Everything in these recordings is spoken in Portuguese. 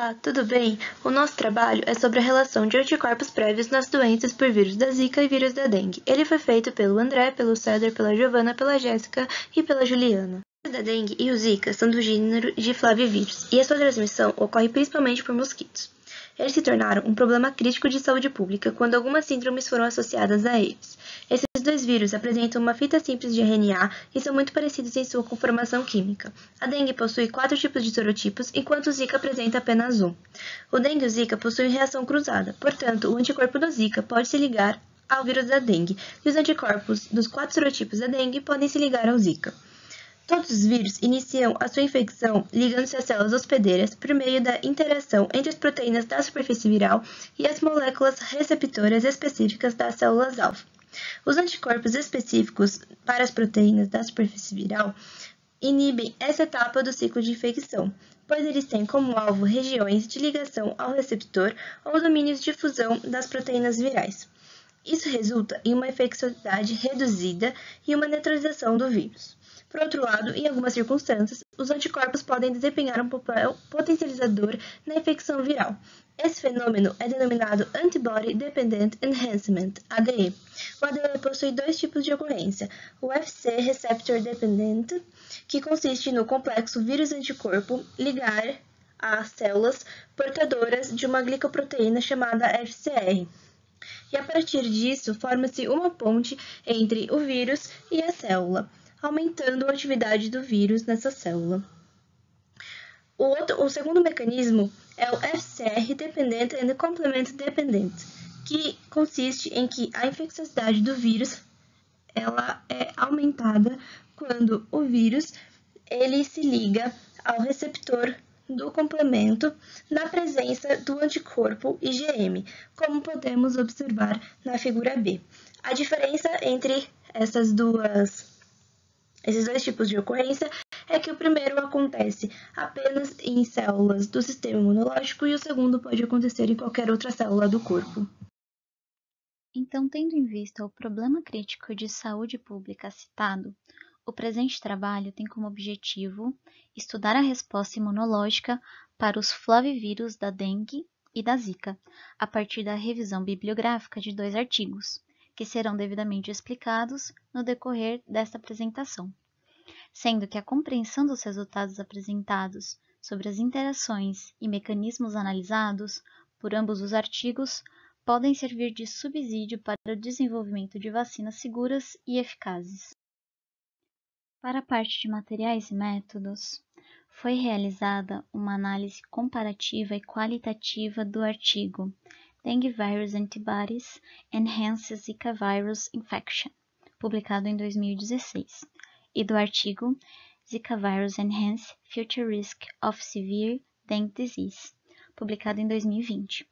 Olá, tudo bem? O nosso trabalho é sobre a relação de anticorpos prévios nas doenças por vírus da Zika e vírus da dengue. Ele foi feito pelo André, pelo César, pela Giovana, pela Jéssica e pela Juliana. O vírus da dengue e o Zika são do gênero de flavivírus, e a sua transmissão ocorre principalmente por mosquitos. Eles se tornaram um problema crítico de saúde pública quando algumas síndromes foram associadas a eles. Esses dois vírus apresentam uma fita simples de RNA e são muito parecidos em sua conformação química. A dengue possui 4 tipos de sorotipos, enquanto o Zika apresenta apenas um. O dengue e o Zika possuem reação cruzada, portanto, o anticorpo do Zika pode se ligar ao vírus da dengue, e os anticorpos dos 4 sorotipos da dengue podem se ligar ao Zika. Todos os vírus iniciam a sua infecção ligando-se às células hospedeiras por meio da interação entre as proteínas da superfície viral e as moléculas receptoras específicas das células-alvo. Os anticorpos específicos para as proteínas da superfície viral inibem essa etapa do ciclo de infecção, pois eles têm como alvo regiões de ligação ao receptor ou domínios de fusão das proteínas virais. Isso resulta em uma infecciosidade reduzida e uma neutralização do vírus. Por outro lado, em algumas circunstâncias, os anticorpos podem desempenhar um papel potencializador na infecção viral. Esse fenômeno é denominado Antibody Dependent Enhancement, ADE. O ADE possui dois tipos de ocorrência: o FC Receptor Dependent, que consiste no complexo vírus-anticorpo ligar a células portadoras de uma glicoproteína chamada FCR. E a partir disso, forma-se uma ponte entre o vírus e a célula, aumentando a atividade do vírus nessa célula. O segundo mecanismo é o FCR Dependent and Complement Dependent, que consiste em que a infecciosidade do vírus ela é aumentada quando o vírus ele se liga ao receptor do complemento na presença do anticorpo IgM, como podemos observar na figura B. A diferença entre esses dois tipos de ocorrência é que o primeiro acontece apenas em células do sistema imunológico e o segundo pode acontecer em qualquer outra célula do corpo. Então, tendo em vista o problema crítico de saúde pública citado, o presente trabalho tem como objetivo estudar a resposta imunológica para os flavivírus da dengue e da zika, a partir da revisão bibliográfica de 2 artigos, que serão devidamente explicados no decorrer desta apresentação, sendo que a compreensão dos resultados apresentados sobre as interações e mecanismos analisados por ambos os artigos podem servir de subsídio para o desenvolvimento de vacinas seguras e eficazes. Para a parte de materiais e métodos, foi realizada uma análise comparativa e qualitativa do artigo Dengue Virus Antibodies Enhance Zika Virus Infection, publicado em 2016, e do artigo Zika Virus Enhance Future Risk of Severe Dengue Disease, publicado em 2020,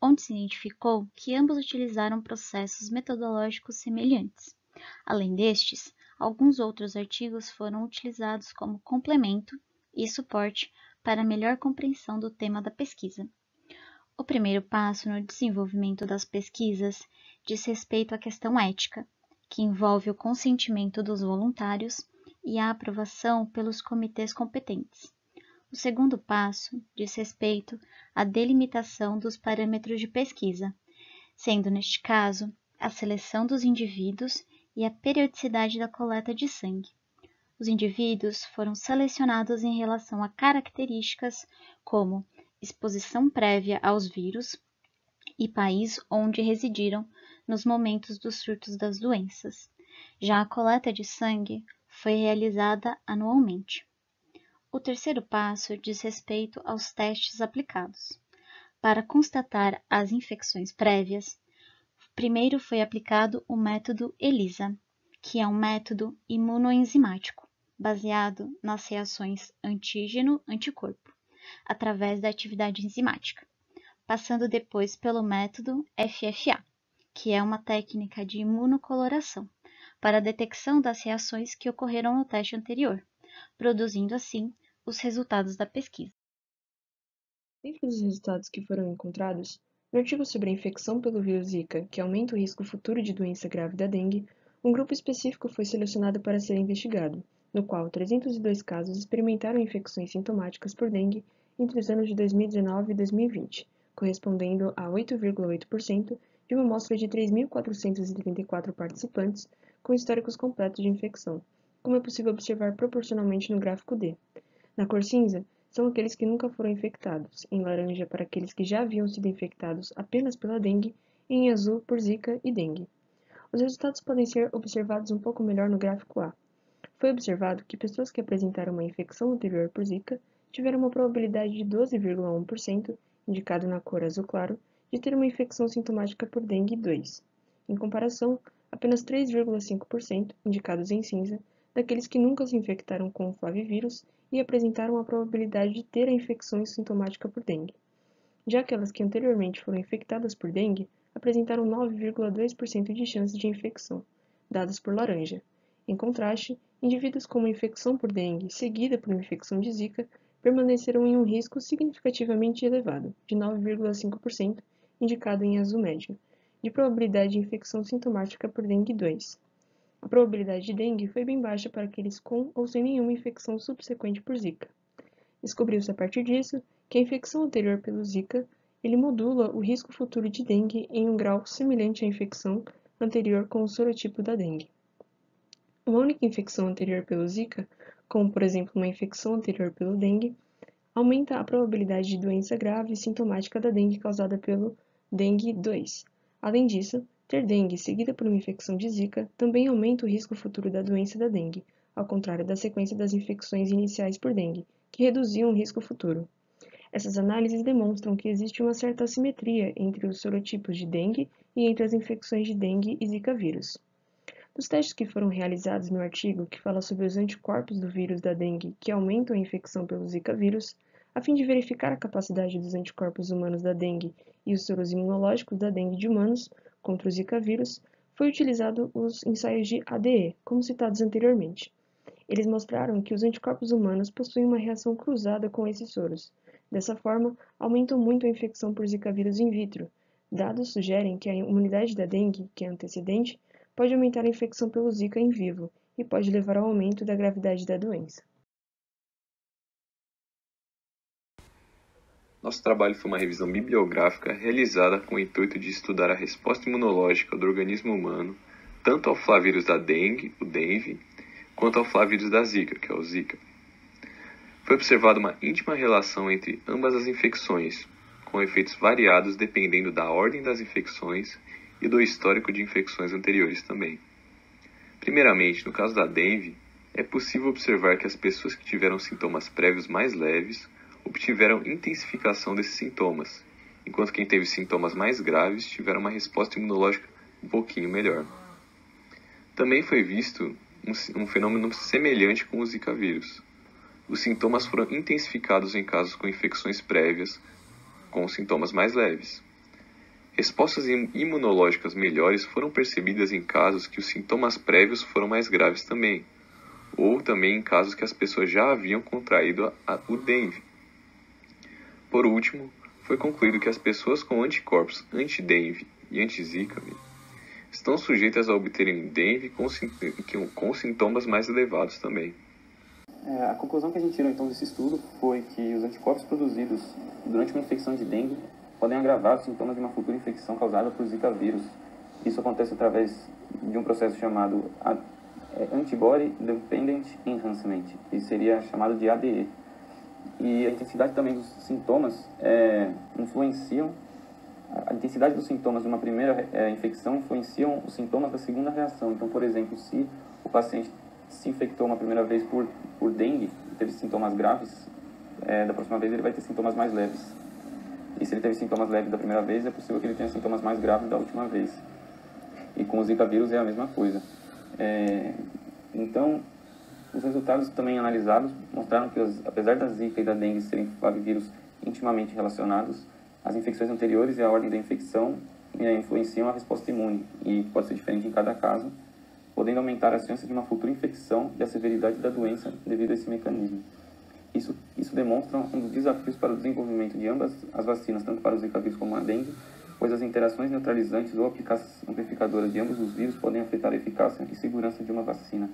onde se identificou que ambos utilizaram processos metodológicos semelhantes. Além destes, alguns outros artigos foram utilizados como complemento e suporte para melhor compreensão do tema da pesquisa. O primeiro passo no desenvolvimento das pesquisas diz respeito à questão ética, que envolve o consentimento dos voluntários e a aprovação pelos comitês competentes. O segundo passo diz respeito à delimitação dos parâmetros de pesquisa, sendo, neste caso, a seleção dos indivíduos e a periodicidade da coleta de sangue. Os indivíduos foram selecionados em relação a características como exposição prévia aos vírus e país onde residiram nos momentos dos surtos das doenças. Já a coleta de sangue foi realizada anualmente. O terceiro passo diz respeito aos testes aplicados. Para constatar as infecções prévias, primeiro foi aplicado o método ELISA, que é um método imunoenzimático, baseado nas reações antígeno-anticorpo, através da atividade enzimática, passando depois pelo método FFA, que é uma técnica de imunocoloração, para a detecção das reações que ocorreram no teste anterior, produzindo assim os resultados da pesquisa. Dentre os resultados que foram encontrados, no artigo sobre a infecção pelo vírus Zika, que aumenta o risco futuro de doença grave da dengue, um grupo específico foi selecionado para ser investigado, no qual 302 casos experimentaram infecções sintomáticas por dengue entre os anos de 2019 e 2020, correspondendo a 8,8% de uma amostra de 3.434 participantes com históricos completos de infecção, como é possível observar proporcionalmente no gráfico D. Na cor cinza, são aqueles que nunca foram infectados, em laranja para aqueles que já haviam sido infectados apenas pela dengue e em azul por zika e dengue. Os resultados podem ser observados um pouco melhor no gráfico A. Foi observado que pessoas que apresentaram uma infecção anterior por zika tiveram uma probabilidade de 12,1%, indicado na cor azul claro, de ter uma infecção sintomática por dengue 2. Em comparação, apenas 3,5%, indicados em cinza, daqueles que nunca se infectaram com o flavivírus e apresentaram a probabilidade de ter a infecção sintomática por dengue. Já aquelas que anteriormente foram infectadas por dengue apresentaram 9,2% de chance de infecção, dados por laranja. Em contraste, indivíduos com uma infecção por dengue seguida por uma infecção de zika permaneceram em um risco significativamente elevado, de 9,5%, indicado em azul médio, de probabilidade de infecção sintomática por dengue 2. A probabilidade de dengue foi bem baixa para aqueles com ou sem nenhuma infecção subsequente por zika. Descobriu-se a partir disso que a infecção anterior pelo zika ele modula o risco futuro de dengue em um grau semelhante à infecção anterior com o sorotipo da dengue. Uma única infecção anterior pelo zika, como por exemplo uma infecção anterior pelo dengue, aumenta a probabilidade de doença grave e sintomática da dengue causada pelo dengue 2. Além disso, ter dengue seguida por uma infecção de zika também aumenta o risco futuro da doença da dengue, ao contrário da sequência das infecções iniciais por dengue, que reduziam o risco futuro. Essas análises demonstram que existe uma certa assimetria entre os sorotipos de dengue e entre as infecções de dengue e zika vírus. Dos testes que foram realizados no artigo que fala sobre os anticorpos do vírus da dengue que aumentam a infecção pelo zika vírus, a fim de verificar a capacidade dos anticorpos humanos da dengue e os soros imunológicos da dengue de humanos contra o zika vírus, foi utilizado os ensaios de ADE, como citados anteriormente. Eles mostraram que os anticorpos humanos possuem uma reação cruzada com esses soros. Dessa forma, aumentam muito a infecção por zika vírus in vitro. Dados sugerem que a imunidade da dengue, que é antecedente, pode aumentar a infecção pelo zika em vivo e pode levar ao aumento da gravidade da doença. Nosso trabalho foi uma revisão bibliográfica realizada com o intuito de estudar a resposta imunológica do organismo humano tanto ao flavírus da dengue, o dengue, quanto ao flavírus da zika, que é o zika. Foi observada uma íntima relação entre ambas as infecções, com efeitos variados dependendo da ordem das infecções e do histórico de infecções anteriores também. Primeiramente, no caso da dengue, é possível observar que as pessoas que tiveram sintomas prévios mais leves obtiveram intensificação desses sintomas, enquanto quem teve sintomas mais graves tiveram uma resposta imunológica um pouquinho melhor. Também foi visto um fenômeno semelhante com o Zika vírus. Os sintomas foram intensificados em casos com infecções prévias, com sintomas mais leves. Respostas imunológicas melhores foram percebidas em casos que os sintomas prévios foram mais graves também, ou também em casos que as pessoas já haviam contraído o dengue. Por último, foi concluído que as pessoas com anticorpos anti-dengue e anti-zika estão sujeitas a obterem dengue com sintomas mais elevados também. A conclusão que a gente tirou então desse estudo foi que os anticorpos produzidos durante uma infecção de dengue podem agravar os sintomas de uma futura infecção causada por Zika vírus. Isso acontece através de um processo chamado Antibody Dependent Enhancement, que seria chamado de ADE. E a intensidade também dos sintomas influenciam, a intensidade dos sintomas de uma primeira infecção influenciam os sintomas da segunda reação. Então, por exemplo, se o paciente se infectou uma primeira vez por dengue e teve sintomas graves, da próxima vez ele vai ter sintomas mais leves. E se ele teve sintomas leves da primeira vez, é possível que ele tenha sintomas mais graves da última vez. E com o Zika vírus é a mesma coisa. Então, os resultados também analisados mostraram que, apesar da Zika e da dengue serem flavivírus intimamente relacionados, as infecções anteriores e a ordem da infecção influenciam a resposta imune, e pode ser diferente em cada caso, podendo aumentar as chances de uma futura infecção e a severidade da doença devido a esse mecanismo. Isso demonstra um dos desafios para o desenvolvimento de ambas as vacinas, tanto para o Zika vírus como a dengue, pois as interações neutralizantes ou amplificadoras de ambos os vírus podem afetar a eficácia e segurança de uma vacina.